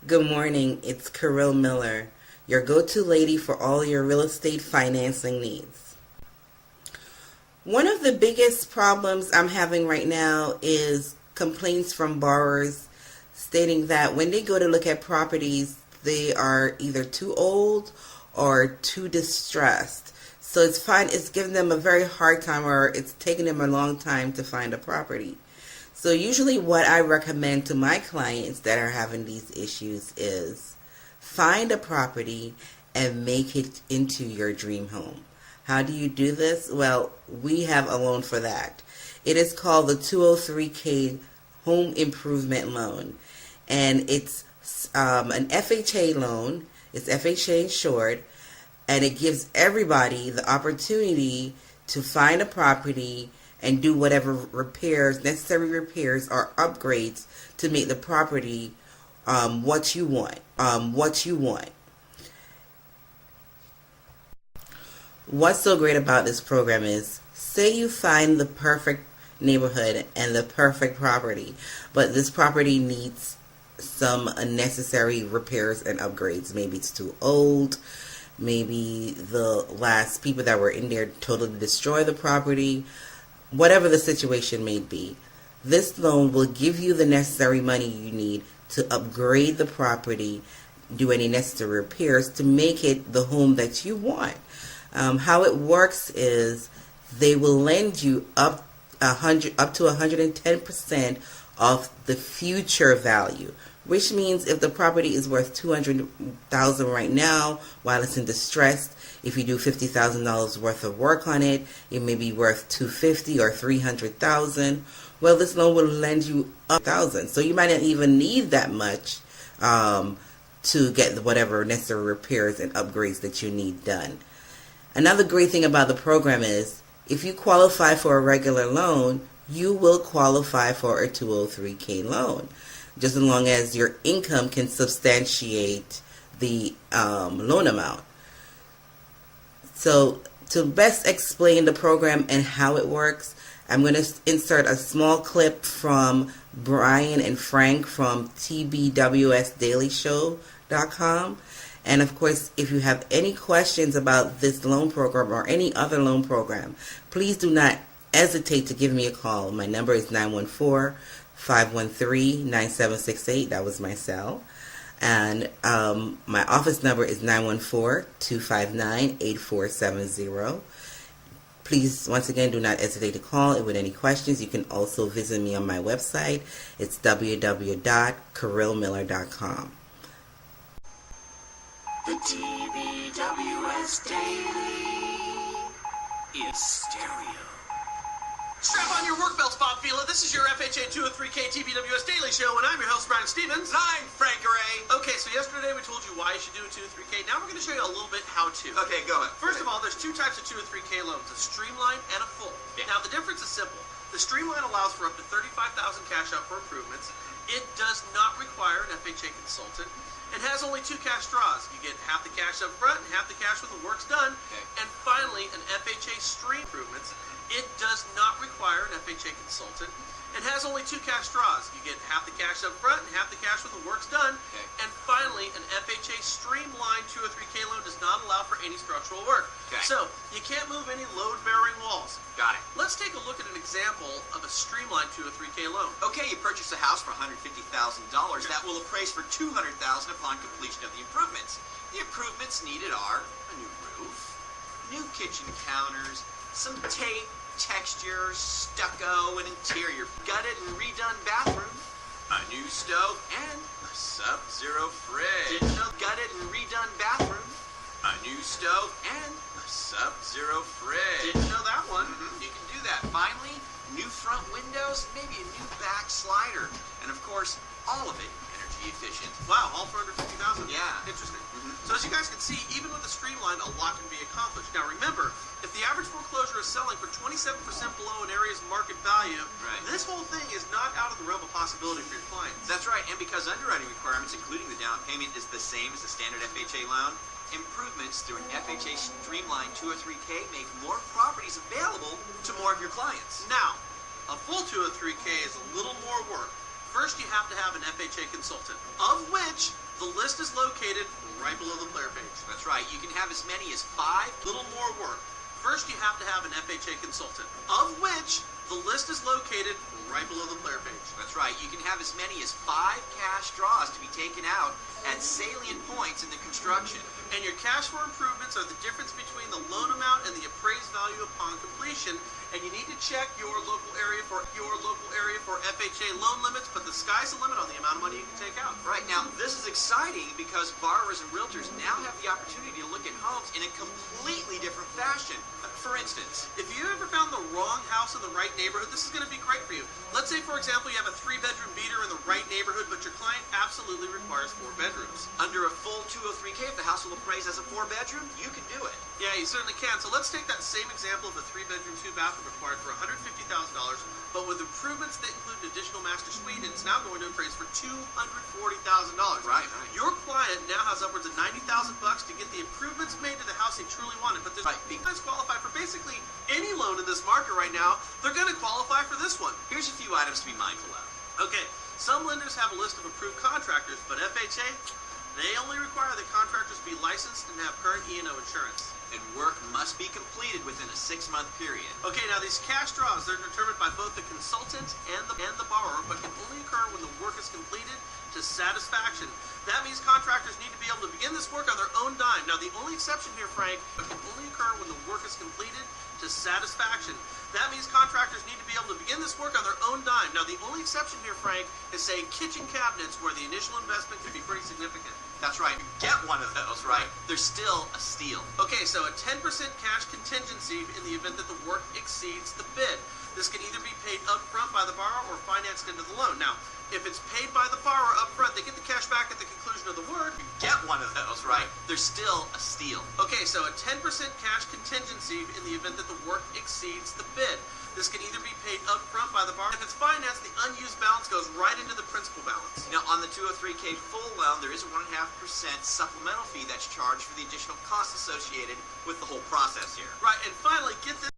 Good morning, it's Crewe-Miller, your go-to lady for all your real estate financing needs. One of the biggest problems I'm having right now is complaints from borrowers stating that when they go to look at properties, they are either too old or too distressed. So it's giving them a very hard time, or it's taking them a long time to find a property. So usually what I recommend to my clients that are having these issues is find a property and make it into your dream home. How do you do this? Well, we have a loan for that. It is called the 203K Home Improvement Loan. And it's an FHA loan. It's FHA insured. And it gives everybody the opportunity to find a property and do whatever necessary repairs or upgrades to make the property what you want. What's so great about this program is, say you find the perfect neighborhood and the perfect property, but this property needs some unnecessary repairs and upgrades. Maybe it's too old. Maybe the last people that were in there totally destroy the property. Whatever the situation may be, this loan will give you the necessary money you need to upgrade the property, do any necessary repairs to make it the home that you want. How it works is they will lend you up to 110% of the future value, which means if the property is worth $200,000 right now while it's in distress, if you do $50,000 worth of work on it, it may be worth $250,000 or $300,000. Well, this loan will lend you up $1,000, so you might not even need that much to get whatever necessary repairs and upgrades that you need done. Another great thing about the program is, if you qualify for a regular loan, you will qualify for a 203K loan, just as long as your income can substantiate the loan amount. So to best explain the program and how it works, I'm going to insert a small clip from Brian and Frank from tbwsdailyshow.com. And of course, if you have any questions about this loan program or any other loan program, please do not hesitate to give me a call. My number is 914-513-9768. That was my cell. And my office number is 914-259-8470. Please, once again, do not hesitate to call. With any questions, you can also visit me on my website. It's www.crewe-miller.com. The TBWS Daily is stereo. Strap on your work belts, Bob Vila. This is your FHA 203K TBWS Daily Show, and I'm your host, Brian Stevens. I'm Frank Ray. Okay, so yesterday we told you why you should do a 203K. Now we're going to show you a little bit how to. Okay, go ahead. First of all, there's two types of 203K loans, a streamline and a full. Yeah. Now, the difference is simple. The streamline allows for up to $35,000 cash out for improvements. It does not require an FHA consultant. It has only two cash draws. You get half the cash up front and half the cash when the work's done. Okay. And finally, an FHA stream improvements. It does not require an FHA consultant. It has only two cash draws. You get half the cash up front and half the cash when the work's done. Okay. And finally, an FHA streamlined 203K loan does not allow for any structural work. Okay. So, you can't move any load-bearing walls. Got it. Let's take a look at an example of a streamlined 203K loan. Okay, you purchase a house for $150,000. That will appraise for $200,000 upon completion of the improvements. The improvements needed are a new roof, new kitchen counters, some tape, texture, stucco, and interior, gutted and redone bathroom, a new stove, and a Sub-Zero fridge. Didn't know gutted and redone bathroom, a new stove, and a Sub-Zero fridge. Didn't know that one. You can do that. Finally, new front windows, maybe a new back slider, and of course, all of it energy efficient. Wow, all for under $50,000. Yeah. Interesting. So as you guys can see, even with a streamline, a lot can be accomplished. Now remember, if the average foreclosure is selling for 27% below an area's market value, Right. this whole thing is not out of the realm of possibility for your clients. That's right, and because underwriting requirements, including the down payment, is the same as the standard FHA loan, improvements through an FHA Streamline 203K make more properties available to more of your clients. Now, a full 203K is a little more work. First, you have to have an FHA consultant, of which The list is located right below the player page. That's right. You can have as many as 5. Little more work. First, you have to have an FHA consultant, of which the list is located right below the player page. That's right. You can have as many as 5 cash draws to be taken out at salient points in the construction. And your cash for improvements are the difference between the loan amount and the appraised value upon completion. And you need to check your local area for FHA loan limits, but the sky's the limit on the amount of money you can take out. Right. Now, this is exciting because borrowers and realtors now have the opportunity to look at homes in a completely different fashion. For instance, if you ever found the wrong house in the right neighborhood, this is going to be great for you. Let's say, for example, you have a 3-bedroom beater in the right neighborhood, but your client absolutely requires 4 bedrooms. under a full 203K, if the house will appraise as a 4-bedroom, you can do it. Yeah, you certainly can. So let's take that same example of a 3-bedroom, 2-bathroom required for $150,000, but with improvements that include an additional master suite, and it's now going to appraise for $240,000. Right. Your client now has upwards of $90,000 to get the improvements made to the house they truly wanted, but this clients qualify for basically any loan in this market right now. They're going to qualify for this one. Here's a few items to be mindful of. Okay, some lenders have a list of approved contractors, but FHA, they only require that contractors be licensed and have current E&O insurance. And work must be completed within a 6-month period. Okay, now these cash draws, they're determined by both the consultant and the borrower, but can only occur when the work is completed to satisfaction. That means contractors need to be able to begin this work on their own dime. Now, the only exception here, Frank, it can only occur when the work is completed to satisfaction. That means contractors need to be able to begin this work on their own dime. Now, the only exception here, Frank, is, say, kitchen cabinets, where the initial investment could be pretty significant. That's right. Get one of those, right? They're still a steal. Okay, so a 10% cash contingency in the event that the work exceeds the bid. This can either be paid up front by the borrower or financed into the loan. Now, if it's paid by the borrower up front, they get the cash back at the conclusion of the work. Get one of those, right? They're still a steal. Okay, so a 10% cash contingency in the event that the work exceeds the bid. This can either be paid up front by the borrower. If it's financed, the unused balance goes right into the principal balance. Now, on the 203K full loan, there is a 1.5% supplemental fee that's charged for the additional costs associated with the whole process here. Right, and finally, get this.